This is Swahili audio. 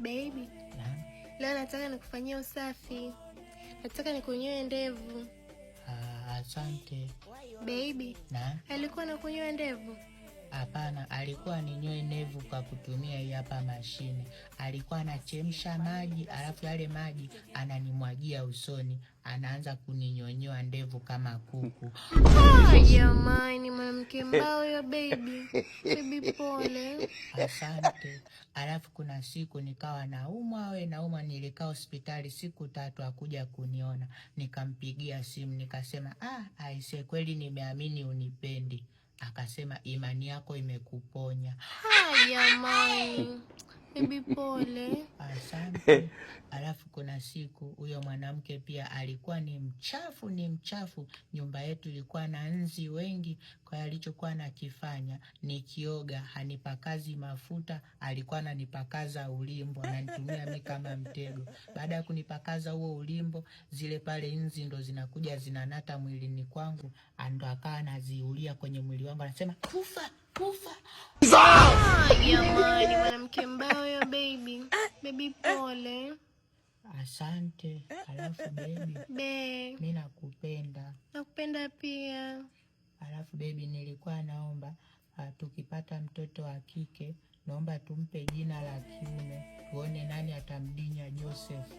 Baby, leo nataka nikufanyia usafi. Nataka nikunyoe ndevu. Asante. Baby, alikuwa anakunyoa ndevu? Hapana, alikuwa ninyoe ndevu kwa kutumia hii hapa mashine. Alikuwa anachemsha maji, alafu yale maji ananimwagia usoni. Anaanza kuninyonyoa ndevu kama kuku. Jamani, mwanamke mbaya huyo baby. Baby pole. Asante. Alafu kuna siku nikawa naumwa, nilikaa hospitali siku 3 hakuja kuniona. Nikampigia simu nikasema, aise kweli nimeamini unipendi. Akasema imani yako imekuponya. Jamani, baby pole. Asante. Alafu kuna siku huyo mwanamke pia alikuwa ni mchafu. Nyumba yetu ilikuwa na nzi wengi, kwa hiyo alichokuwa anakifanya nikioga hanipakazi mafuta, alikuwa ananipakaza ulimbo, ananitumia mimi kama mtego. Baada ya kunipakaza huo ulimbo, zile pale nzi ndo zinakuja zinanata mwilini kwangu, ando akawa anaziulia kwenye mwili wangu, anasema kufa. Jamani, mwanamke mbaya huyo baby. Baby pole. Asante. Alafu baby, mimi nakupenda. Nakupenda pia. Alafu baby, nilikuwa naomba tukipata mtoto wa kike, naomba tumpe jina la kiume, tuone nani atamdinya Joseph.